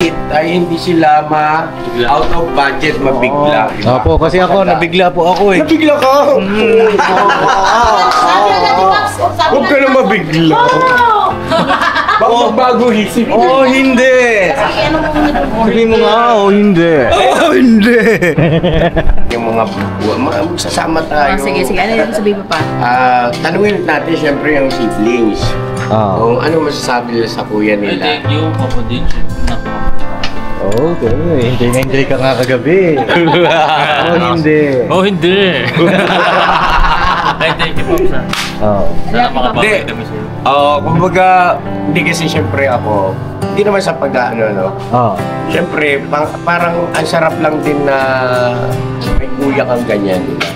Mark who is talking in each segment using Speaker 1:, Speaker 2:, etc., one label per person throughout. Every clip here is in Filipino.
Speaker 1: maliit ay hindi sila out of budget mabigla.
Speaker 2: Opo, kasi ako, nabigla po ako eh.
Speaker 1: Nabigla ka? Huwag ka na mabigla. Baka magbago isip.
Speaker 2: Oh, hindi. Sabi mo nga, oh, hindi. Oh, hindi.
Speaker 1: Yung mga sasama tayo.
Speaker 3: Sige, ano yung sabihin mo pa?
Speaker 1: Tanungin natin siyempre yung siblings. Kung ano masasabi nila sa kuya nila.
Speaker 4: Thank you, Papa din.
Speaker 2: Okay, enjoy ka nga kagabi. Oh, hindi.
Speaker 4: Oh, hindi. Ay, thank you, Papa. Sana makapagod kami sa'yo.
Speaker 1: Kumbaga, hindi kasi siyempre ako, hindi naman sa pag-ano, no? Siyempre, parang ang sarap lang din na may kuya kang ganyan, di ba?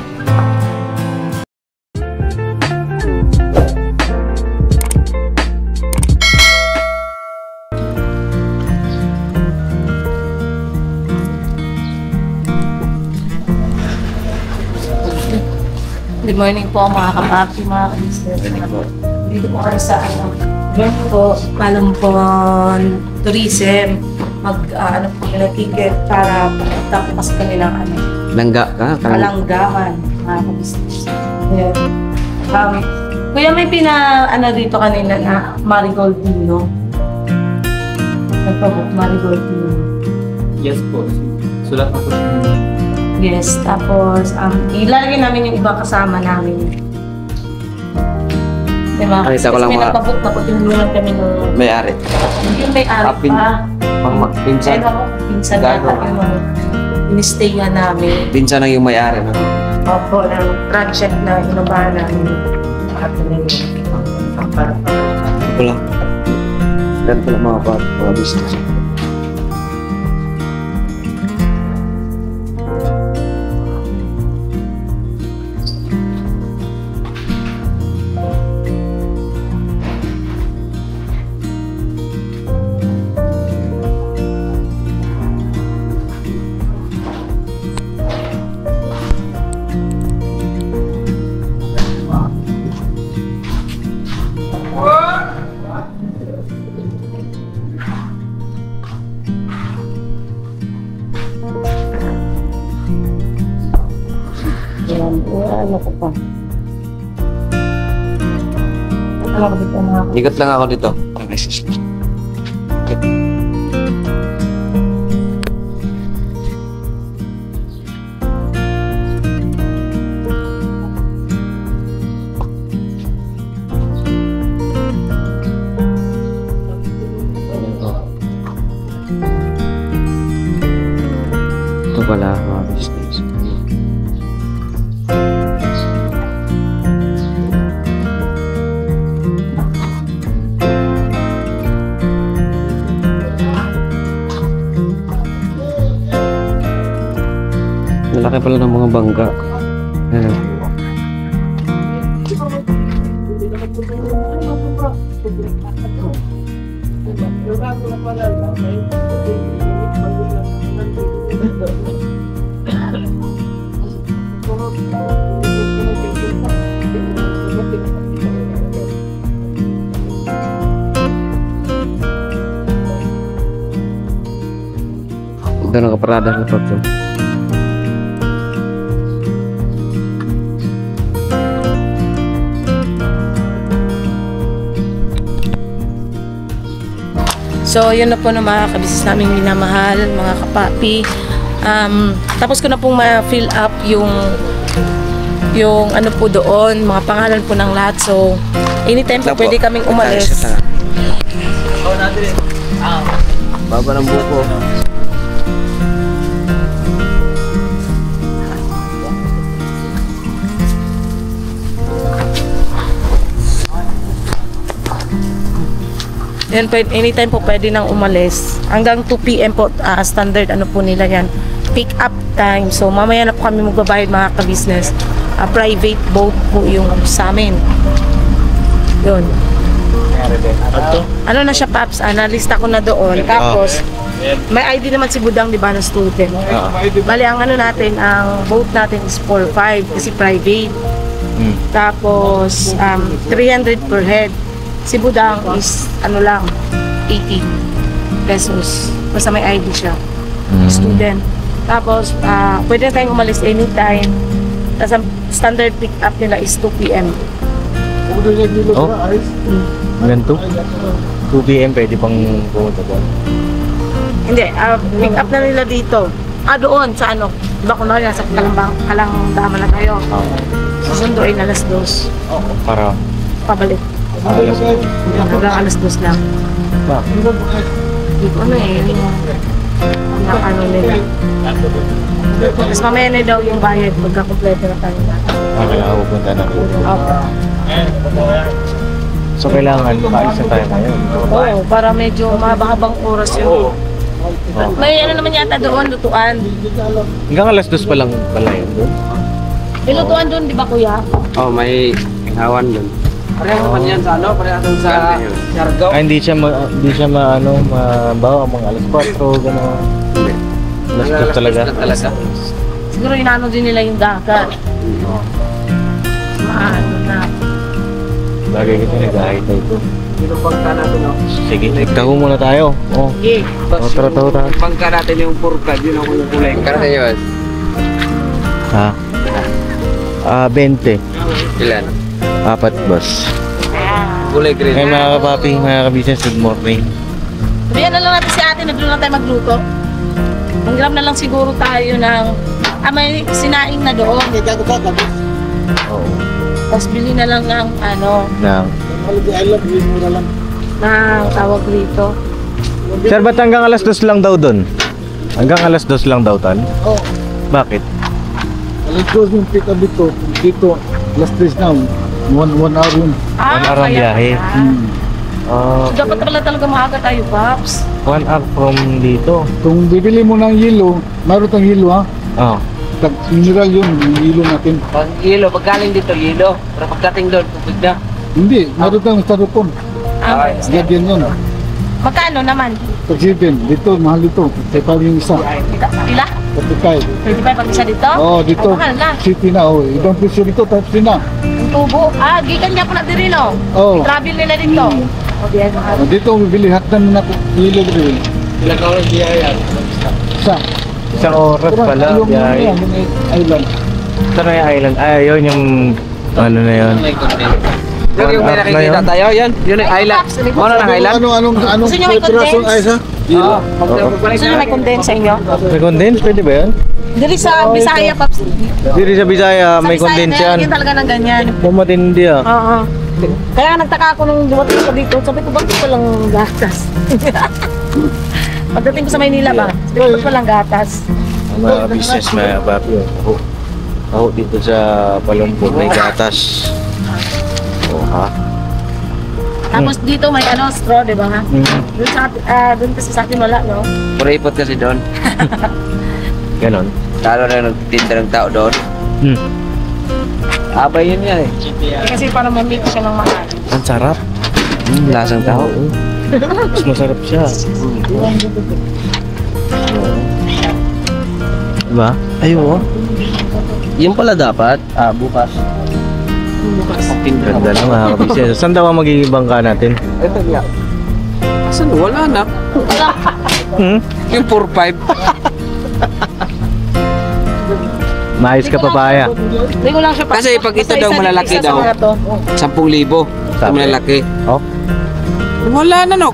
Speaker 3: Good morning po mga kapapi, mga ka-business. Dito po kami sa Palumpon Tourism. Ano po yung ticket para tapos kami ng
Speaker 2: Langga ka?
Speaker 3: Palanggaman, mga ka-business. Kuya, may dito kanina na Marigold Vino. Nagpabook Marigold Vino.
Speaker 4: Yes po. Sulat ako siya.
Speaker 3: Yes, tapos ilalagay namin yung ibang kasama namin. Diba?
Speaker 2: Ay, isa ko lang
Speaker 3: may nagpabook na po, tinulungan kami nung...
Speaker 2: May-ari.
Speaker 3: Yung may-ari pa.
Speaker 2: Pinsan.
Speaker 3: Ayun ako, pinsan natin yung in-stay nga namin.
Speaker 2: Pinsan lang yung may-ari, no?
Speaker 3: Opo, ng project na inubahan namin.
Speaker 2: Ito lang. Ganito lang mga business.
Speaker 3: Ano ko pa? Ano ko dito mga...
Speaker 2: Ikot lang ako dito. Ito pala mga business. Malaki pala ng mga bangga. Ayan. Ito nakaparada sa pagso.
Speaker 3: So, yun na po na mga kabisnes namin minamahal, mga kapapi. Tapos ko na pong ma-fill up yung ano po doon, mga pangalan po ng lahat. So, anytime po pwede kaming umalis.
Speaker 2: Baba ng buko.
Speaker 3: Yan, anytime po pwede nang umalis. Hanggang 2 PM po, standard ano po nila yan. Pick up time. So, mamaya na po kami magbabayad mga ka-business. Private boat po yung sa amin. Yun. Ano na siya, Paps? Nalista ko na doon. Tapos, may ID naman si Budang, di ba, na student. Bali, ang ano natin, ang boat natin is 4-5 kasi private. Tapos, 300 per head. Si Budang is, ano lang, 80. pesos. Basta may ID siya. Student. Tapos, pwede na tayong umalis anytime. Tapos ang standard pick up nila is 2 p.m.
Speaker 2: Oh, ganito? 2 p.m. pwede pang pumunta doon.
Speaker 3: Hindi, pick up na nila dito. Doon sa ano. Diba kung nasa Kalangdama na tayo. Susunduin alas 2.
Speaker 2: Para
Speaker 3: Pabalik.
Speaker 2: alas.
Speaker 3: Hanggang alas 2 lang. Hindi ko ano eh. Yung ano nila. Tapos mamaya na daw yung bayad pagka-kompleto na tayo na.
Speaker 2: Kailangan pupunta na dito.
Speaker 3: Okay.
Speaker 2: So kailangan maalis na tayo ngayon.
Speaker 3: Oo, para medyo mahaba-habang oras yun. May ano naman yata doon, lutuan.
Speaker 2: Hanggang alas 2 pa lang pala yun doon.
Speaker 3: May lutuan doon, di ba kuya?
Speaker 5: Oh, may hawan dun. Pareho naman yan sa ano? Pareho dun sa Siargao.
Speaker 2: Hindi siya mabawa mga alas 4, gano'n. Alas 2 talaga.
Speaker 3: Siguro inaano din nila yung dagat. Maano na.
Speaker 2: Bagay kasi nag-ahit na ito.
Speaker 5: Yung bangka natin, no?
Speaker 2: Sige, taho muna tayo. Oh.
Speaker 3: Okay.
Speaker 2: Tara.
Speaker 5: Yung bangka natin yung purkad, yun ako yung kulay. Karate yun.
Speaker 2: Ha? 20.
Speaker 5: Ilan?
Speaker 2: 4 boss.
Speaker 5: Kulay green.
Speaker 2: Ay mga kapapi, mga ka-business, good morning.
Speaker 3: Sabihan na lang natin si ate, nagluto na tayo magluto. Manggram na lang siguro tayo ng, may sinaing na doon.
Speaker 2: Oo.
Speaker 3: Tapos bili na lang ng ano,
Speaker 2: Nang.
Speaker 3: ng tawag rito.
Speaker 2: Sir, ba't hanggang alas 2 lang daw doon? Hanggang alas 2 lang daw tan?
Speaker 6: Oo.
Speaker 2: Bakit?
Speaker 6: Alas 2 yung pick up dito, alas 3 na, 1 hour yun.
Speaker 2: 1 hour ang
Speaker 3: kaya
Speaker 2: biyahe.
Speaker 3: pala. So, dapat pala talaga maaga tayo, Paps.
Speaker 2: 1 hour from dito.
Speaker 6: Kung bibili mo ng yelo, mayroon tang yelo ha,
Speaker 2: Oh.
Speaker 6: mineral yun, yung yelo natin.
Speaker 5: Pag yelo, pag galing dito, yelo. Pero pagdating doon, tubig na.
Speaker 6: Hindi, mayroon tang styrofoam.
Speaker 5: Ay,
Speaker 6: Lagyan yun.
Speaker 3: Magkano naman?
Speaker 6: Pag 7, dito, mahal dito. Kaya parang yung isa,
Speaker 3: Ila?
Speaker 6: 45.
Speaker 3: 25 pag isa dito?
Speaker 6: Oo, dito,
Speaker 3: Ay, mahal na.
Speaker 6: city na, oh. Ibang presyo dito, tapos na.
Speaker 3: Ang tubo. Gikan niya po na diri, no?
Speaker 6: Oo.
Speaker 3: Travel nila dito. O, diyan.
Speaker 6: Oh, dito, bibili, hatan na ako, yelo rin.
Speaker 5: ilang oras biyaya?
Speaker 6: Isa.
Speaker 2: Isang oras pala,
Speaker 6: Yung
Speaker 2: biyahe.
Speaker 6: island.
Speaker 2: Saan na yung island? Ay, yun yung ano na yun.
Speaker 5: Yung may
Speaker 2: Up na
Speaker 5: nakikita
Speaker 2: yun.
Speaker 5: tayo, yan. Yun yung island. Ano ng island?
Speaker 6: Anong
Speaker 3: Gusto niyo may
Speaker 6: pirasong
Speaker 3: condense?
Speaker 6: ice ha? Yelo.
Speaker 3: Gusto niyo may condense sa inyo?
Speaker 2: May condense? Pwede ba yun?
Speaker 3: Diri sa Bisaya, Paps.
Speaker 2: Diri sa Bisaya, may
Speaker 3: Sa Bisaya
Speaker 2: condense
Speaker 3: na
Speaker 2: yan.
Speaker 3: yan talaga ng ganyan.
Speaker 2: Pumatindi ah.
Speaker 3: Oo. Kaya nagtaka ako nung dumating ko dito. Sabi ko, bakit walang gatas? Pagdating ko sa Maynila ba? Sabi ko, bakit walang gatas?
Speaker 2: Ang mga business, mga papi. Ako dito sa Palumpog, may gatas. Oh, ha?
Speaker 3: Tapos dito may ano, straw, di ba? Doon kasi sa atin wala, no?
Speaker 5: Puripot kasi doon.
Speaker 2: Ganon.
Speaker 5: Lalo na nagtinda ng tao doon.
Speaker 2: Hmm.
Speaker 5: Abay yun yan eh.
Speaker 3: Kasi para mamit siya ng mahal.
Speaker 2: Ang sarap.
Speaker 5: Lasang tao.
Speaker 2: Mas masarap siya. Diba?
Speaker 5: Ayun. Yun pala dapat. Bukas.
Speaker 3: Bukas.
Speaker 2: Ganda na mga kabisnes. Saan daw ang magiging bangka natin?
Speaker 5: Ito niya. Saan? Wala na.
Speaker 2: Hmm?
Speaker 5: Yung 4-5.
Speaker 2: Maayos ka papaya.
Speaker 3: Hindi ko lang siya pa.
Speaker 5: Kasi pag ito daw malalaki daw. 10,000. Ito
Speaker 2: Sabi.
Speaker 5: malalaki.
Speaker 2: Oh?
Speaker 5: Wala na, no?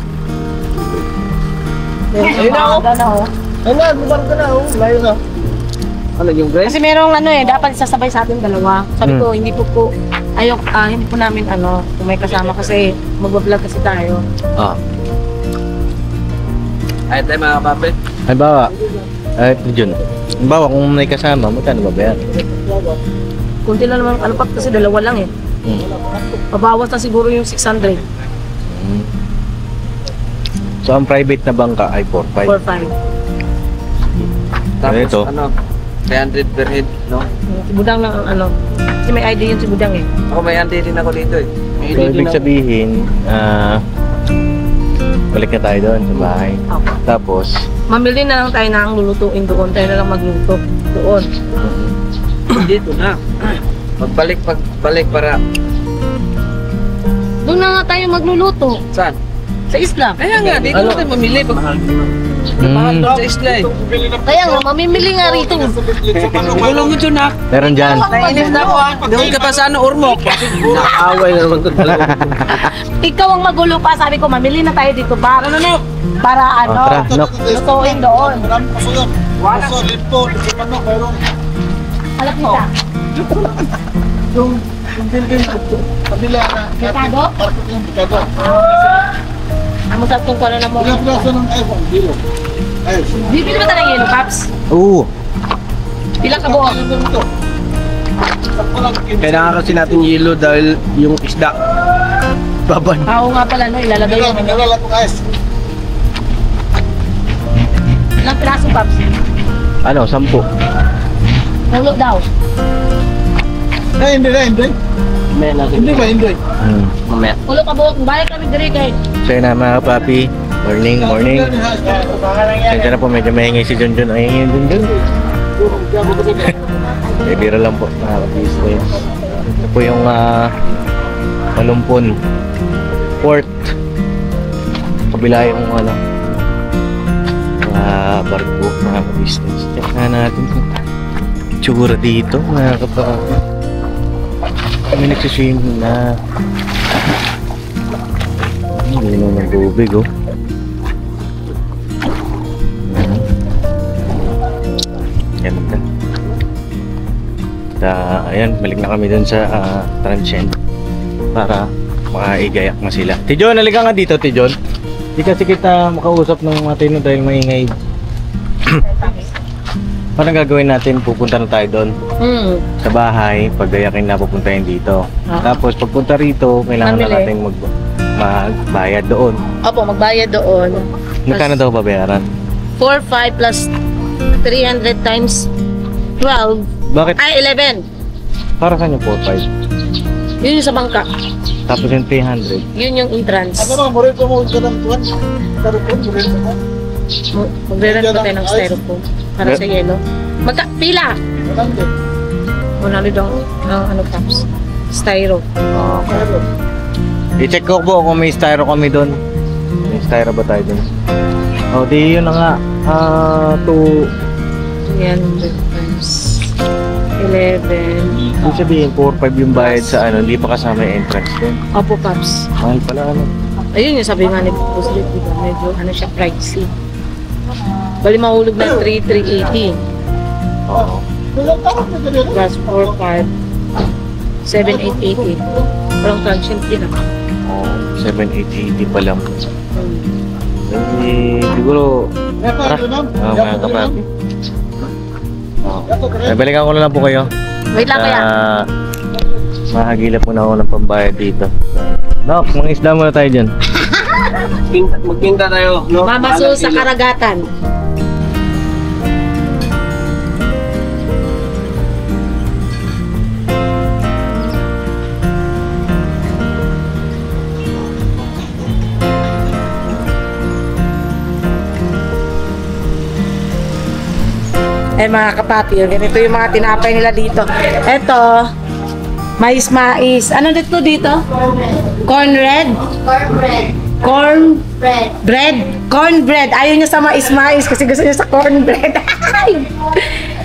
Speaker 3: Ayun na, oh.
Speaker 6: Ay na, bubar ka na, oh. Layo na.
Speaker 5: Ano yung Grace?
Speaker 3: Kasi merong ano dapat sasabay sa ating dalawa. Sabi ko, hindi po hindi po namin kung may kasama kasi mag-vlog kasi tayo.
Speaker 2: Ah.
Speaker 5: Ay, tayo mga kapapit.
Speaker 2: Ay bawa. Ay, Jun. Bawa kung may kasama, magkano ba yan?
Speaker 3: Kunti lang naman, kasi dalawa lang eh. Pabawas na siguro yung 600,
Speaker 2: So, ang private na bangka ay 4-5.
Speaker 3: 4-5.
Speaker 5: Tapos,
Speaker 2: Ito.
Speaker 5: 300 per head, no?
Speaker 3: Si Budang lang ang kasi may ID yun si Budang eh.
Speaker 5: Ako may handi din ako dito eh. May
Speaker 2: So, ibig sabihin, balik na tayo doon sa bahay.
Speaker 3: Ako.
Speaker 2: Tapos,
Speaker 3: Mamili na lang tayo ng lulutuin doon, tayo na lang magluto doon.
Speaker 5: dito na. Pagbalik para
Speaker 3: Doon na nga tayo magluluto.
Speaker 5: saan?
Speaker 3: Sa isla.
Speaker 5: Kaya nga, dito
Speaker 2: Ano?
Speaker 5: tayo mamili. Mahal doon sa isla eh.
Speaker 3: Kaya nga, mamimili nga rito.
Speaker 5: Gulo mo dyan ha.
Speaker 2: Meron dyan.
Speaker 5: Nainis na ako ha. Doon ka pa sa ano, Ormoc.
Speaker 1: Nakaaway na naman ito dalawa.
Speaker 3: Ikaw ang magulo pa. Sabi ko, mamili na tayo dito para para ano,
Speaker 2: Tara, Nok.
Speaker 3: lutuin doon.
Speaker 6: Marami kaso yan. Kaso, lito, lito manok, mayroon.
Speaker 3: Alam kita.
Speaker 6: Yung building kabila na.
Speaker 3: Mercado?
Speaker 6: Market yung Mercado.
Speaker 3: Amo sa kung ano na mo.
Speaker 6: Ilang plaso ng iPhone? Dilo. Ayos.
Speaker 3: Bibili ba tayo yelo, Paps?
Speaker 2: Oo.
Speaker 3: Pila ka buo?
Speaker 1: Kailangan kasi natin yelo dahil yung isda. Baban.
Speaker 3: Oo nga pala, no? Ilalagay
Speaker 6: Ilang,
Speaker 3: yun.
Speaker 6: nalala ko guys.
Speaker 3: Ilang piraso, Paps?
Speaker 2: Ano, 10.
Speaker 3: Ulo daw.
Speaker 6: Hindi. Hindi ba, hindi?
Speaker 1: Mamaya.
Speaker 3: Ulo ka buo. Balik kami diri kay.
Speaker 2: So yun na mga kapapi. Morning. Sensya na po, medyo mahingi si Junjun. Ay, Junjun. Biro lang po mga kapisnes. Ito po yung Malumpon Port. Kabila yung mga barko, mga kapisnes. Check na natin kung tsura dito mga kapapi. Kami nagsiswimming na. Hindi na ng tubig oh. Ganda. Ayan, balik na kami dun sa transient para makaigayak na sila. Tijon, halika nga dito, Tijon. Di kasi kita makausap ng matino dahil maingay. Parang gagawin natin, pupunta na tayo doon sa bahay, paggayakin na pupuntahin dito. Tapos pagpunta rito, kailangan na
Speaker 3: Mamili.
Speaker 2: natin magbayad doon.
Speaker 3: Opo, magbayad doon.
Speaker 2: Magkano daw babayaran?
Speaker 3: 4-5 plus 300 times 12.
Speaker 2: Bakit?
Speaker 3: Ay, 11.
Speaker 2: Para saan yung 4-5?
Speaker 3: Yun yung sa bangka.
Speaker 2: Tapos yung 300.
Speaker 3: Yun yung entrance.
Speaker 6: Ano ba, morito mo ka ng tuwan? Tarupon, morito mo.
Speaker 3: Magre-rent pa tayo ng styrofoam para sa yelo. Pila!
Speaker 6: Walang din.
Speaker 3: Manalo daw ang ano Paps. Styro.
Speaker 2: I-check ko po kung may styro kami doon. May styro ba tayo doon? O, di yun na nga.
Speaker 3: 300 times 11.
Speaker 2: Ibig sabihin, 4-5 yung bayad sa hindi pa kasama yung entrance doon.
Speaker 3: Opo, Paps.
Speaker 2: Mahal pala
Speaker 3: Ayun yung sabi nga ni Boss Lit, diba? Medyo siya pricey. Bali mahulog na 3,380
Speaker 2: Oo.
Speaker 3: plus 4,500 7,880. Parang transient din ako.
Speaker 2: Oo, 7,880 pa lang. Siguro, tara. Mga kapapi. Balikan ko na lang po kayo.
Speaker 3: Wait lang kaya.
Speaker 2: Mahagilap muna ako ng pambayad dito. Nok, mga isda muna tayo dyan.
Speaker 1: Magpinta tayo. No?
Speaker 3: Mamaso sa karagatan. Eh mga kapapi, ganito yung mga tinapay nila dito. Eto, mais. Ano dito dito? Corn red? Corn bread. Corn bread. Ayaw niya sa mais kasi gusto niya sa corn bread.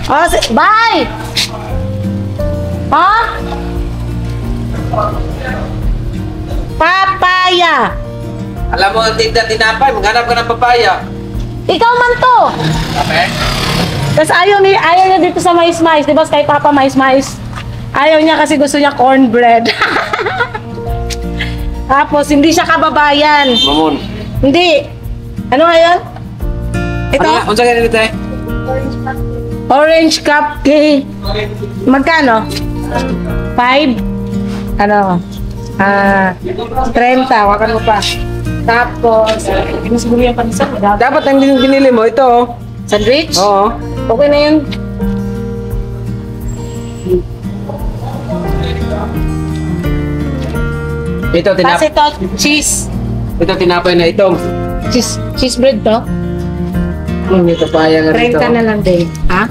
Speaker 3: Oh, bye! Ha? Papaya.
Speaker 5: Alam mo ang tinda tinapay, maghanap ka ng papaya.
Speaker 3: Ikaw man to.
Speaker 5: Okay?
Speaker 3: Tapos ayaw niya dito sa mais. Di ba kay Papa mais? Ayaw niya kasi gusto niya cornbread. Tapos hindi siya kababayan.
Speaker 1: Mamon.
Speaker 3: Hindi. Ano ngayon? Ito?
Speaker 5: Ano sa ganito eh?
Speaker 3: Orange cupcake. Magkano? 5? Ano? 30. Wakan mo pa. Tapos, siguro yung panisa.
Speaker 5: Dapat ang binili mo, ito oh.
Speaker 3: Sandwich?
Speaker 5: Oo.
Speaker 3: Okay na yun.
Speaker 5: Ito,
Speaker 3: Kasi ito, cheese.
Speaker 5: ito tinapay na itong.
Speaker 3: Cheese bread to.
Speaker 5: May papaya nga rito.
Speaker 3: 30 na lang din. Ha?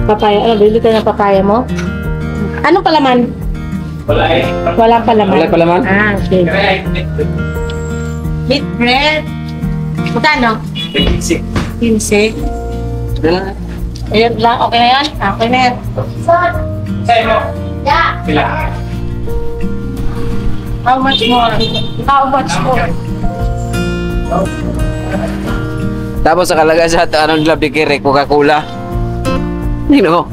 Speaker 3: Papaya. Ano, bili ka ng papaya mo? Anong palaman?
Speaker 1: Wala eh.
Speaker 3: Walang palaman.
Speaker 5: Wala palaman?
Speaker 3: Ah, okay. Meat bread. Magkano? 15. Ayan lang, okay na yan? Okay na yan.
Speaker 1: Sa'yo mo.
Speaker 3: Yeah.
Speaker 1: Sila.
Speaker 3: How much more? How much more?
Speaker 5: Tapos nakalagay sa ano nila bikiri, Coca-Cola. Hindi mo.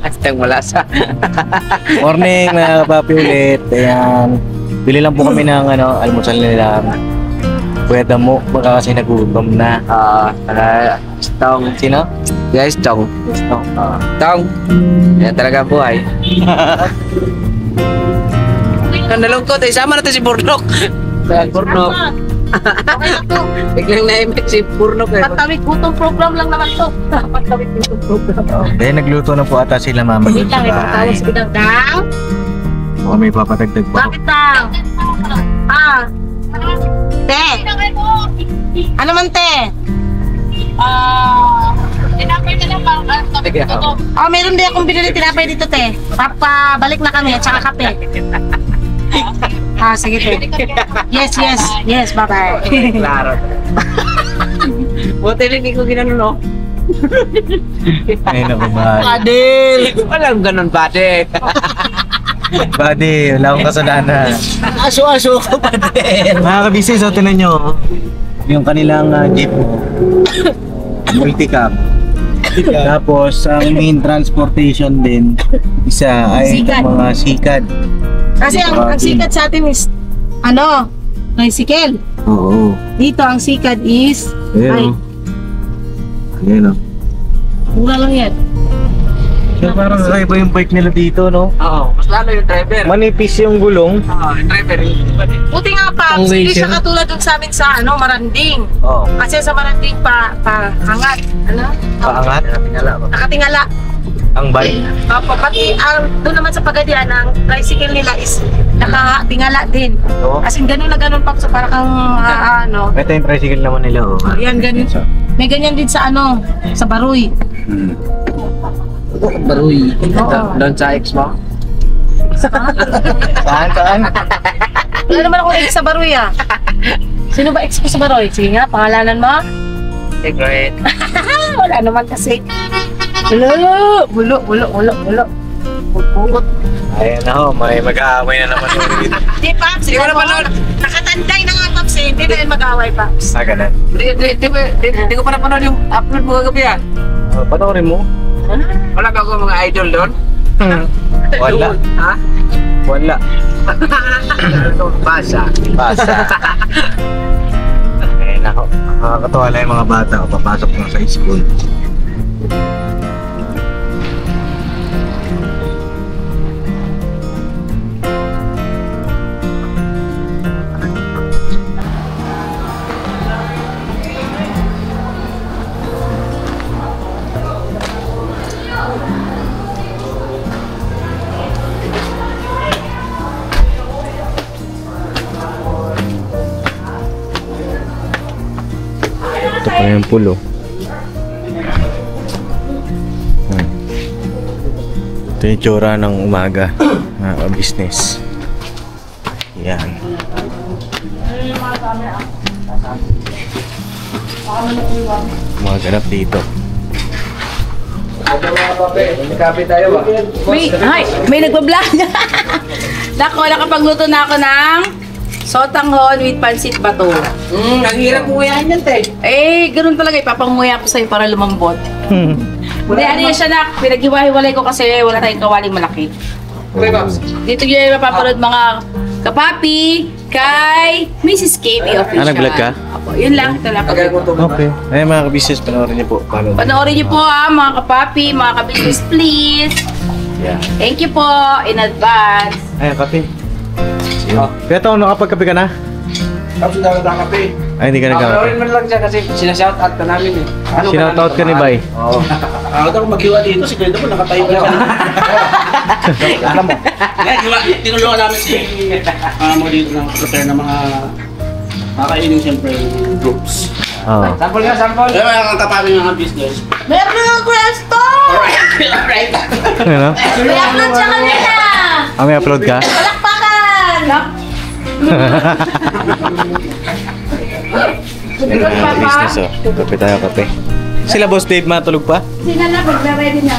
Speaker 5: Astang malasa.
Speaker 2: Morning mga kapapi ulit. Ayan. Bili lang po kami ng almusal nila. Pwede mo, baka kasi nagutom na.
Speaker 5: Tong.
Speaker 2: Sino?
Speaker 5: Guys, Tong.
Speaker 2: Tong.
Speaker 5: Tong. Yan talaga ang buhay. Ang nalungkot eh, sama natin si Burnok. Burnok. Biglang na-imit si Burnok eh.
Speaker 3: Patawid gutong program lang naman to. Patawid gutong program.
Speaker 2: Dahil nagluto na po ata sila mama
Speaker 3: Wait
Speaker 2: dun
Speaker 3: lang,
Speaker 2: sa
Speaker 3: ito
Speaker 2: bahay.
Speaker 3: tawag sa Dang.
Speaker 2: Baka may papatagdag pa.
Speaker 3: Bakit Dang? Te. Ano man te?
Speaker 5: Sige,
Speaker 3: Meron din akong binili tinapay dito te. Papabalik na kami at saka kape. Sige te. Yes, bye-bye.
Speaker 5: Klaro. Buti rin hindi ko ginano, no?
Speaker 2: Ay naku, buddy.
Speaker 3: Adil!
Speaker 5: Walang ganun, buddy.
Speaker 2: Buddy, wala akong kasalanan.
Speaker 3: Aso-aso ka pa din.
Speaker 2: Mga kabisi, so tinan nyo. Yung kanilang jeep. Multicab. Tapos, ang main transportation din, isa ay
Speaker 3: Sikad.
Speaker 2: mga sikad.
Speaker 3: Kasi ang sikat sa atin is, tricycle.
Speaker 2: Oo.
Speaker 3: Dito ang sikat is,
Speaker 2: Ayun. Ayun o.
Speaker 3: mura lang yan.
Speaker 2: So, parang kakaiba yung bike nila dito, no?
Speaker 5: Oo, mas lalo yung driver.
Speaker 2: Manipis yung gulong.
Speaker 5: Oo, yung driver.
Speaker 3: Buti nga pa,
Speaker 2: Ang
Speaker 3: hindi
Speaker 2: laser.
Speaker 3: siya katulad dun sa amin sa Maranding.
Speaker 2: Oo.
Speaker 3: Kasi sa Maranding hangat.
Speaker 2: Paangat.
Speaker 3: Nakatingala.
Speaker 2: Ang bike.
Speaker 3: Pati doon naman sa Pagadian, ang tricycle nila is nakatingala din.
Speaker 2: Oo.
Speaker 3: As in, ganun na ganun pa. So, parang
Speaker 2: Ito yung tricycle naman nila, oh.
Speaker 3: yan, ganun. May ganyan din sa sa Baruy.
Speaker 5: Baruy.
Speaker 3: Oo.
Speaker 5: Doon sa ex mo?
Speaker 2: Saan?
Speaker 3: Wala naman ako ex sa Baruy Sino ba ex ko sa Baruy? Sige nga, pangalanan mo?
Speaker 5: Secret.
Speaker 3: Wala naman kasi. Bulo. Pugot.
Speaker 2: Ayan na ho, may mag-aaway na naman yung dito.
Speaker 3: Di, Paps.
Speaker 5: Hindi ko na panood.
Speaker 3: Nakatanday na nga, Paps. Hindi na yun mag-away, Paps.
Speaker 2: Ganun.
Speaker 5: Hindi ko pa napanood yung upload mo kagabi
Speaker 2: Panoorin mo.
Speaker 5: Wala ba ako mga idol doon?
Speaker 2: Wala.
Speaker 5: Ha?
Speaker 2: Wala.
Speaker 5: Basa.
Speaker 2: Ayan na ho. Nakakatawa lang yung mga bata o papasok na sa school. Ito pa yung pulo. Ito yung tsura ng umaga. Mga business. Yan. Mga ganap dito.
Speaker 5: Kape tayo ba?
Speaker 7: May nagbablog. Nako, nakapagluto na ako ng sotanghon with pansit bato.
Speaker 5: Ang hirap mo yan yan, te.
Speaker 7: Ganun talaga. Ipapanguya ko sa'yo para lumambot. Hindi, ano yan siya na. Pinaghiwa-hiwalay ko kasi wala tayong kawaling malaki.
Speaker 5: Okay, Pops.
Speaker 7: Dito yun mapapanood mga kapapi kay Mrs. KB Official.
Speaker 2: nag-vlog ka?
Speaker 7: Opo, yun lang. Ito lang.
Speaker 5: Tagal ko ito.
Speaker 2: Okay. Ayun mga kabisnes, panoorin niyo po.
Speaker 7: Panoorin niyo po mga kapapi, mga kabisnes, please.
Speaker 2: Yeah.
Speaker 7: Thank you po in advance.
Speaker 2: Ayun, kape. Kaya ito, nakapagkape ka na?
Speaker 5: Tapos daw na kape.
Speaker 2: Ay, hindi ka nagkakape.
Speaker 5: Panoorin mo lang siya kasi sinashoutout ka namin eh.
Speaker 2: Shoutout ka ni Bay.
Speaker 5: Oo.
Speaker 6: Ako daw maghiwa dito, si Ganda po nakatayo ka siya. Alam mo. Tinulungan namin si mo dito ng prepare ng mga kakainin siyempre groups.
Speaker 2: Oo.
Speaker 5: Sample nga, sample.
Speaker 6: Kaya mga kapabi ng mga business.
Speaker 3: Meron na resto!
Speaker 5: Alright.
Speaker 2: Ano?
Speaker 3: May upload siya kanina!
Speaker 2: May upload ka?
Speaker 3: Palakpakan!
Speaker 2: Business oh. Kape tayo, kape. Sila Boss Dave matulog pa?
Speaker 7: Sina na, magre-ready na.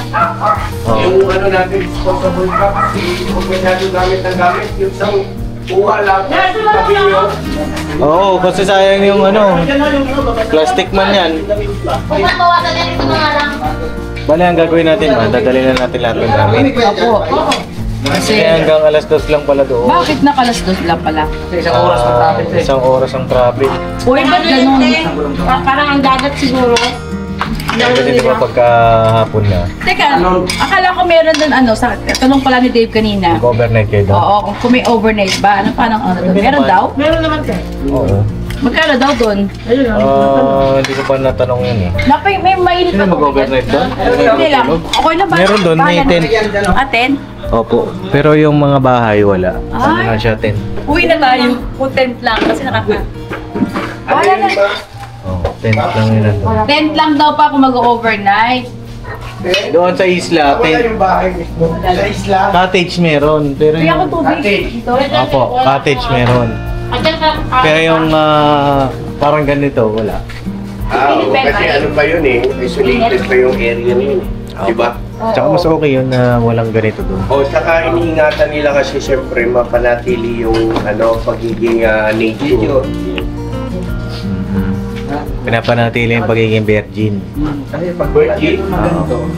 Speaker 1: Yung ano natin, disposable cup, huwag masyado gamit ng gamit. Yung isang kuha lang, tabi nyo.
Speaker 2: Oo, kasi sayang yung ano, plastic man yan. Bale, ang gagawin natin ba? Dadalhin na natin lahat ng gamit.
Speaker 7: Opo.
Speaker 2: Kasi hanggang alas 2 lang pala doon.
Speaker 7: Bakit nakalas-dos lang pala?
Speaker 2: Isang oras ang traffic.
Speaker 7: Uy, ba't ganun?
Speaker 3: Parang ang dagat siguro.
Speaker 2: Kasi di ba pagkahapon na,
Speaker 7: Teka, akala ko meron dun ano, tanong pala ni Dave kanina.
Speaker 2: mag-overnight kayo doon?
Speaker 7: Oo, kung may overnight ba, ano paano ano doon? Meron daw?
Speaker 3: Meron naman sir.
Speaker 2: Oo.
Speaker 7: Magkano daw doon?
Speaker 2: Hindi ko pa natanong yun eh.
Speaker 7: Napay, may mainit
Speaker 2: Sino mag-overnight doon?
Speaker 7: Hindi lang. Okay na ba?
Speaker 2: Meron doon, may
Speaker 7: Bayan.
Speaker 2: 10.
Speaker 7: Ah, 10?
Speaker 2: Opo. Pero yung mga bahay wala. Ano
Speaker 7: Ay.
Speaker 2: na siya 10?
Speaker 7: Uwi na tayo. Kung 10 lang kasi nakaka...
Speaker 1: Ano
Speaker 7: Wala
Speaker 1: yung
Speaker 7: na.
Speaker 1: iba?
Speaker 2: Oh, 10 lang yun nandun.
Speaker 7: 10 lang daw pa kung mag-overnight.
Speaker 2: Doon sa isla,
Speaker 1: Wala
Speaker 2: 10.
Speaker 1: yung bahay mismo. Sa isla.
Speaker 2: Cottage meron. Pero
Speaker 7: Kaya ako
Speaker 2: yung...
Speaker 7: tubig. Dito.
Speaker 2: Opo, cottage meron. Pero yung parang ganito, wala.
Speaker 1: Oo, kasi ano pa yun eh, isolated pa yung area na yun eh. Di ba?
Speaker 2: Tsaka mas okay yun na walang ganito doon.
Speaker 1: O, saka iniingatan nila kasi siyempre mapanatili yung ano, pagiging nature.
Speaker 2: Pinapanatili yung pagiging virgin.
Speaker 6: Kasi pag
Speaker 1: Virgin.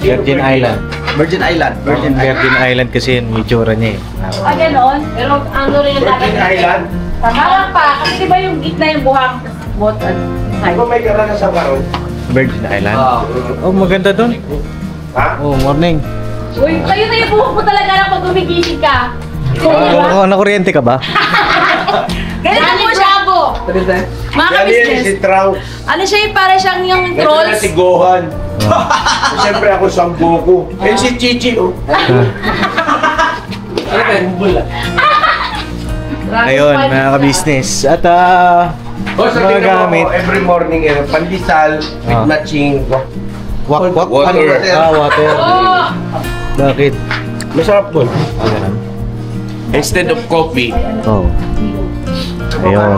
Speaker 2: Virgin Island.
Speaker 6: Virgin Island.
Speaker 2: Virgin Island kasi yun, yung itsura niya eh.
Speaker 7: Ah, ganon?
Speaker 3: Pero ano rin yung
Speaker 1: Virgin Island?
Speaker 7: Harap pa. Kasi di ba yung gitna yung buhang bot at
Speaker 1: Di ba may karanasan ka ron?
Speaker 2: Virgin Island?
Speaker 6: Ah.
Speaker 2: Oh, maganda doon.
Speaker 1: Ha?
Speaker 2: Oh, morning.
Speaker 7: Uy, kayo na yung buhok mo talaga na pag gumigising ka.
Speaker 2: Nakuryente ka ba?
Speaker 7: Ganyan po siya. Mga
Speaker 1: Yan yan, si
Speaker 7: ka-business.
Speaker 1: Trump.
Speaker 7: Ano siya yung para siyang yung
Speaker 1: Ito na
Speaker 7: trolls?
Speaker 1: si Gohan. Siyempre ako Sambuco. Eh si Chichi oh.
Speaker 2: Ayun, mga ka-business. At
Speaker 1: O sa
Speaker 2: mga
Speaker 1: tingnan
Speaker 2: gamit.
Speaker 1: mo, every morning, pandesal with
Speaker 2: Ah.
Speaker 1: matching
Speaker 2: Water. Water.
Speaker 7: Oh!
Speaker 2: Bakit?
Speaker 1: Masarap po.
Speaker 2: Ganun.
Speaker 1: Instead of coffee,
Speaker 2: Oh. Ayun.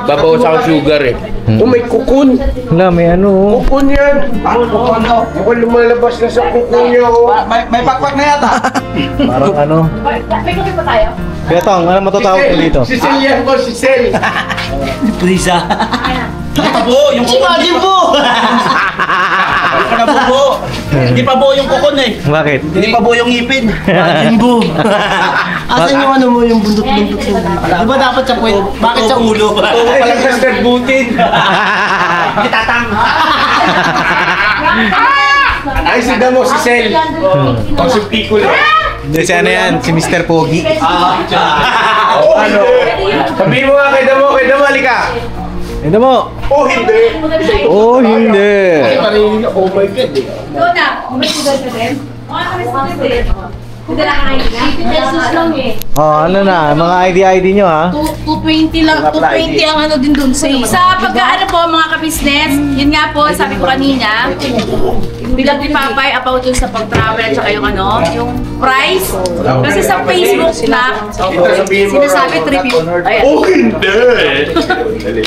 Speaker 1: babawas ang sugar eh. Oh, may kukun.
Speaker 2: Wala, may ano.
Speaker 1: Kukun yan. Mukhang lumalabas na sa kukun niya oh.
Speaker 6: May pakpak na yata.
Speaker 2: Parang ano.
Speaker 7: May kape pa tayo?
Speaker 2: Kaya Tong, ano matatawag ko dito?
Speaker 1: Si Sel yan po, si Sel.
Speaker 6: Prisa. Hindi pa buo, yung kukon. Hindi po. Hindi pa na buo. Hindi pa buo yung kukon eh.
Speaker 2: Bakit?
Speaker 6: Hindi pa buo yung ngipin. Jimbo. Asan yung ano mo, yung bundok-bundok mo? Di ba dapat sa puwet? Bakit sa ulo?
Speaker 1: Ay, lang Mr. Butin.
Speaker 6: Tatang.
Speaker 1: Ay, si Damo, si Sel. O si Piccolo.
Speaker 2: Hindi, si ano yan? Si Mr. Pogi.
Speaker 1: O ano? Sabihin mo nga kay Damo, halika.
Speaker 2: Ito mo.
Speaker 1: Oh, hindi.
Speaker 2: Oh, hindi.
Speaker 1: Oh my God eh.
Speaker 7: Go na. May sugal ka din? Mga ka-business din. Hindi lang kayo na. 50 pesos lang eh.
Speaker 2: Oh, ano na? Mga ID nyo ha?
Speaker 7: 220 lang, 220 ang ano din dun sa Sa pagkaano po mga ka-business, yun nga po, sabi ko kanina, bilang ni Papay about dun sa pag-travel at saka yung ano, yung price. Kasi sa Facebook na, sinasabi 350. Ayan.
Speaker 1: Oh, hindi.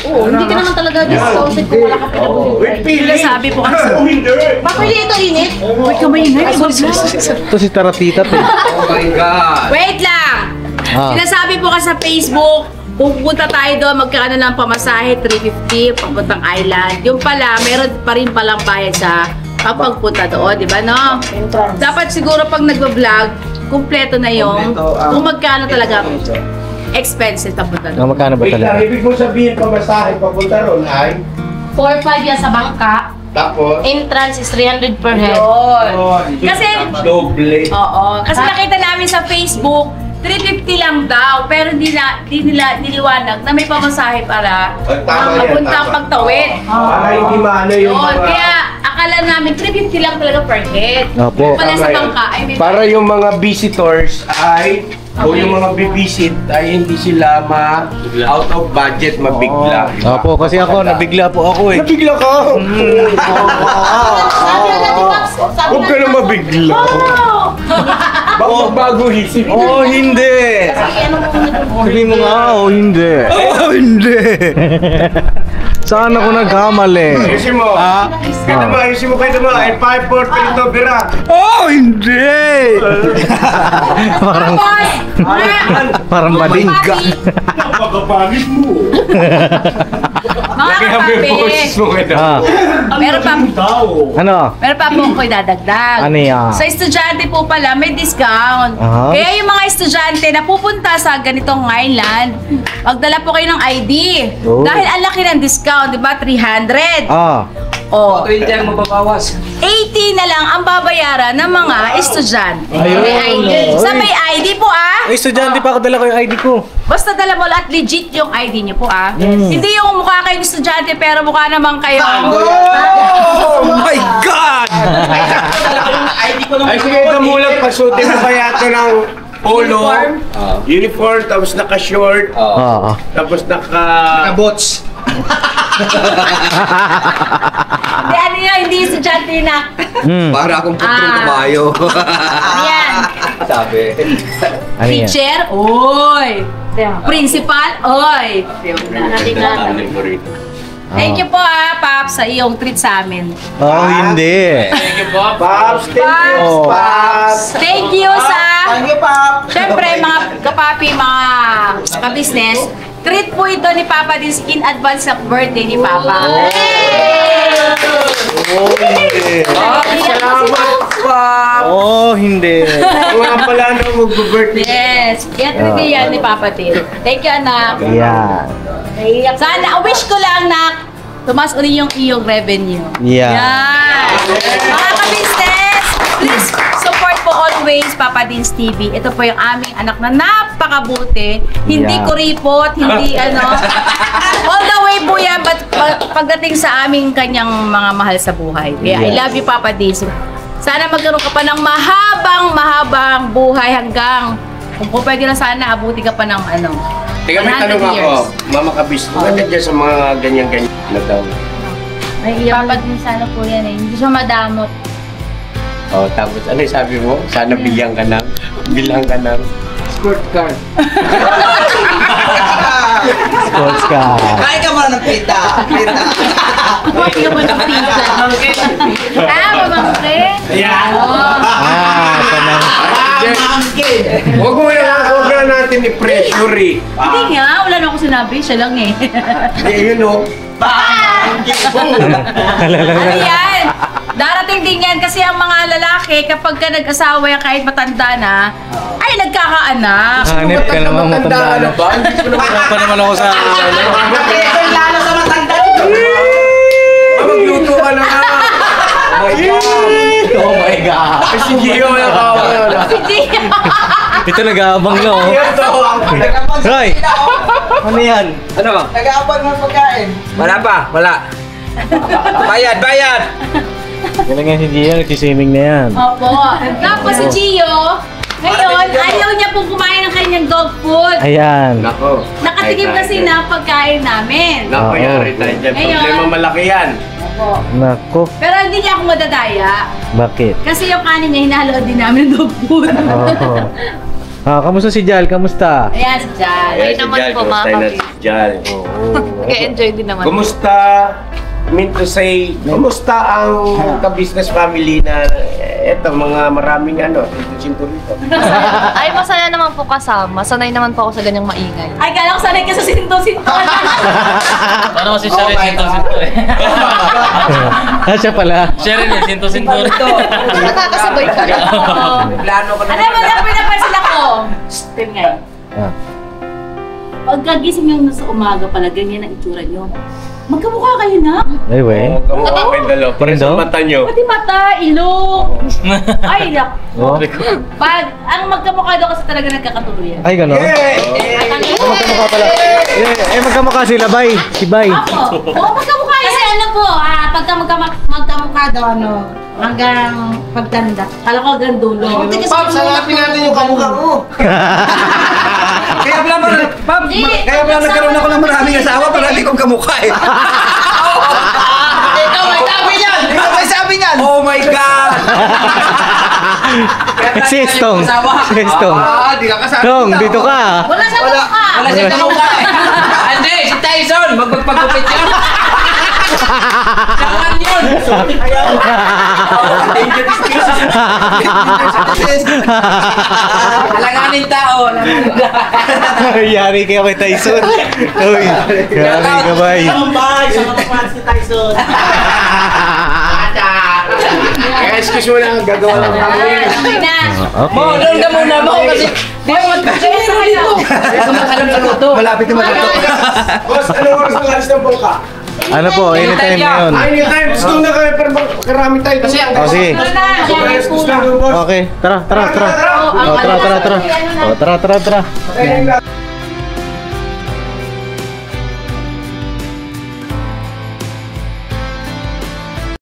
Speaker 7: Oo, hindi ka naman talaga discounted kung wala ka pinabuli.
Speaker 1: Wait, pili.
Speaker 7: Sinasabi po kasi.
Speaker 1: Oh, hindi.
Speaker 7: Papili ito init. Wait, kamay na.
Speaker 2: Ito si Taratita to.
Speaker 6: Oh my God.
Speaker 7: Wait lang!
Speaker 2: Ah.
Speaker 7: Sinasabi po kasi sa Facebook, pupunta tayo doon, magkano ng pamasahe, 350, papuntang island. Yung pala, meron pa rin palang bayad sa pagpunta doon, di ba no? Dapat siguro pag nagbablog, kumpleto na yung kung magkano talaga expenses papunta doon.
Speaker 2: Magkano ba
Speaker 1: Wait lang,
Speaker 2: talaga?
Speaker 1: ibig mo sabihin pamasahe papunta ron ay
Speaker 3: 4-5 yan sa bangka.
Speaker 1: tapos
Speaker 3: Entrance is 300 per head.
Speaker 7: Yun. Kasi,
Speaker 1: doble.
Speaker 7: oo. Kasi nakita namin sa Facebook, 350 lang daw, pero hindi nila niliwanag na may pamasahe para
Speaker 1: Tama yan,
Speaker 7: papuntang
Speaker 1: tama.
Speaker 7: pagtawid.
Speaker 1: Para hindi maano yung
Speaker 7: Yun,
Speaker 1: mga...
Speaker 7: kaya akala namin 350 lang talaga per head.
Speaker 2: Opo.
Speaker 7: Yung pala sa
Speaker 1: Tama yan.
Speaker 7: bangka ay may
Speaker 1: Para yung mga visitors ay o yung mga bibisit ay hindi sila out of budget mabigla.
Speaker 2: Opo, kasi ako, nabigla po ako eh.
Speaker 1: Nabigla ka! Huwag ka na mabigla. Bago isip.
Speaker 2: Oh, hindi. Sabi mo nga, oh, hindi. Oh, hindi. Saan ako nagkamali?
Speaker 1: Ayusin mo. Ayusin mo kayo naman. Ay, 5, 4, 3, 2, bira.
Speaker 2: Oh, hindi. Parang malingga.
Speaker 1: Napakapanis mo.
Speaker 7: Mga kapapis. Meron pa,
Speaker 2: Ano?
Speaker 7: meron pa po ako idadagdag.
Speaker 2: Ano yan?
Speaker 7: Sa estudyante po pala, may discount.
Speaker 2: Aha.
Speaker 7: Kaya yung mga estudyante na pupunta sa ganitong island, magdala po kayo ng ID.
Speaker 2: Oh.
Speaker 7: Dahil ang laki ng discount, di ba? 300.
Speaker 2: Ah.
Speaker 7: Oh.
Speaker 5: 20 ang mababawas.
Speaker 7: 80 na lang ang babayaran ng mga estudyante.
Speaker 2: Ayun.
Speaker 7: May ID. Sa may ID po
Speaker 2: Ay, estudyante pa ako, dala ko yung ID ko.
Speaker 7: Basta dala mo at legit yung ID niyo po Hindi yung mukha kayong estudyante pero mukha naman kayo.
Speaker 2: Oh my God!
Speaker 1: Ay, sige, damulang pasutin mo kaya ito ng polo, uniform, tapos naka-short,
Speaker 2: Oo.
Speaker 1: tapos naka-bots.
Speaker 7: Hindi, ano yun, hindi estudyante na.
Speaker 5: Para akong putrong kabayo.
Speaker 7: Ano yan?
Speaker 5: Sabi.
Speaker 2: Ano yan?
Speaker 7: Teacher, oy! Principal, oy! Thank you po Paps, sa iyong treat sa amin.
Speaker 2: Oh, hindi.
Speaker 1: Pops, thank you,
Speaker 2: Oh.
Speaker 1: Pops.
Speaker 7: Thank you sa... Siyempre, mga kapapi, mga ka-business, treat po ito ni Papa din in advance sa birthday ni Papa.
Speaker 2: Oh, hindi.
Speaker 1: Salamat, Pops.
Speaker 2: Oh, hindi.
Speaker 1: Mga pala na mag-birthday.
Speaker 7: Yes, yan talaga yan ni Papa din. Thank you, anak.
Speaker 2: Yan.
Speaker 7: Sana, wish ko lang na tumas uli yung iyong revenue.
Speaker 2: Yeah.
Speaker 7: Yan. Mga ka-business, please support po always Papa Dins TV. Ito po yung aming anak na napakabuti. Hindi
Speaker 2: Yeah.
Speaker 7: kuripot, hindi ano. All the way po yan, but pagdating sa aming kanyang mga mahal sa buhay. Kaya I
Speaker 2: Yeah.
Speaker 7: love you Papa Dins. Sana magkaroon ka pa ng mahabang buhay hanggang kung pwede na sana abuti ka pa ng ano.
Speaker 1: Teka, may
Speaker 7: 100
Speaker 1: tanong ako,
Speaker 7: years.
Speaker 1: Mama Kabis, bakit dyan sa mga ganyan-ganyan na daw?
Speaker 7: May Papa Dins sana po yan eh. Hindi siya madamot.
Speaker 1: Oh, tapos ano yung sabi mo? Sana bilang ka ng
Speaker 5: Squirt card.
Speaker 2: Sports ka.
Speaker 5: Kaya ka muna ng pita. Pita.
Speaker 7: Hindi ka ba ng pizza? Mamangkin.
Speaker 1: Ayan!
Speaker 2: Ah, kanang.
Speaker 1: Huwag na natin i-pressure eh.
Speaker 7: Hindi nga, wala na ako sinabi. Siya lang eh.
Speaker 1: Hindi, yun o.
Speaker 7: Ano yan? Darating din yan kasi ang mga lalaki kapag ka nag-asawa yan kahit matanda na, ay nagkakaanak.
Speaker 2: Hanip ka naman matanda.
Speaker 1: Ano ba? Hindi ko naman.
Speaker 2: Wala pa naman ako sa...
Speaker 5: Lalo sa matanda.
Speaker 1: Magluto ka na nga. Oh my God.
Speaker 2: Oh my God.
Speaker 1: Kasi Gio na kawa na.
Speaker 2: Ito nag-aabang na, oh. Roy! Ano yan?
Speaker 5: Ano?
Speaker 8: Nag-aabang ng pagkain.
Speaker 5: Wala pa. Wala. Bayad.
Speaker 2: Galing nga si Gia, nagsisiming na yan.
Speaker 7: Opo. Tapos si Gio, ngayon, ayaw niya pong kumain ng kanyang dog food.
Speaker 2: Ayan.
Speaker 1: Nako.
Speaker 7: Nakatigim kasi na pagkain namin.
Speaker 1: Nako, yari tayo dyan.
Speaker 7: Ngayon.
Speaker 1: Problema malaki yan.
Speaker 7: Opo.
Speaker 2: Nako,
Speaker 7: Pero hindi niya ako madadaya.
Speaker 2: bakit?
Speaker 7: Kasi yung kanin niya, hinahalood din namin ng dog food.
Speaker 2: Oo. Ah, kamusta si Jal? Kamusta?
Speaker 7: Ayan si Jan.
Speaker 1: Ayan si Jal, kumusta na si Jal?
Speaker 3: Kaya-enjoy din naman.
Speaker 1: Kumusta? Mean to say, kumusta ang ka-business family na eto, mga maraming sinto rito?
Speaker 3: Ay, masaya naman po kasama. Sanay naman po ako sa ganyang maingay.
Speaker 7: Ay, kala ko sanay ka sa sinto-sinto.
Speaker 4: Paano kasi siya rin sinto-sinto eh?
Speaker 2: Ah, siya pala.
Speaker 4: Siya rin eh, sinto-sinto rin.
Speaker 3: Nakakasabay ka.
Speaker 5: Plano ko
Speaker 7: Ano mo lang pinapansin ako? Shhh, nga.
Speaker 2: Ah.
Speaker 7: Pagkagising nyo sa umaga pala, ganyan ang itsura nyo. Magkamukha kayo na.
Speaker 2: Ay, we.
Speaker 1: Kamukha kayong dalawa.
Speaker 2: Parin
Speaker 1: Sa
Speaker 2: daw?
Speaker 1: mata nyo.
Speaker 7: Pati mata, ilong. Ay, nak.
Speaker 2: Oh.
Speaker 7: Pag, ang magkamukha daw kasi talaga nagkakatuluyan.
Speaker 2: Ay, gano'n? Magkamukha pala. Magkamukha sila, Bay. Si Bay.
Speaker 7: Ako? Oo, magkamukha yun.
Speaker 9: Kasi ano po, pagka magkamukha daw, hanggang pagtanda.
Speaker 7: Kala ko hanggang dulo.
Speaker 8: Pops, hanapin natin yung kamukha mo.
Speaker 5: Kaya pala nagkaroon ako ng maraming asawa para hindi kong kamukha eh.
Speaker 8: Ikaw may sabi niyan! Ikaw may sabi niyan!
Speaker 5: Oh my God!
Speaker 1: Kaya
Speaker 2: Si Estong. Si Estong.
Speaker 6: Di ka kasama.
Speaker 2: Tong, dito ka.
Speaker 9: Wala sa mukha.
Speaker 5: Wala siya kamukha eh. Hindi, si Tyson. Magpagpagupit yun. Saan yun? Alanganin tao.
Speaker 2: Yari kayo kay Tyson. Uy, yari ka ba?
Speaker 6: Sa mga fans ni Tyson.
Speaker 1: Kaya excuse mo lang, gagawa lang kami.
Speaker 9: Okay na.
Speaker 5: Mo, doon ka muna mo kasi di ako magpapayero dito. Sumasalam sa luto.
Speaker 8: Malapit na malapit.
Speaker 1: Boss, anong oras ng alis ng bangka?
Speaker 2: Ano po, anytime ngayon.
Speaker 1: Anytime, gusto na kami, pero karami tayo. Kasi ang
Speaker 2: O sige.
Speaker 1: gusto na boss.
Speaker 2: Okay, tara. Oh, tara. Oh, tara.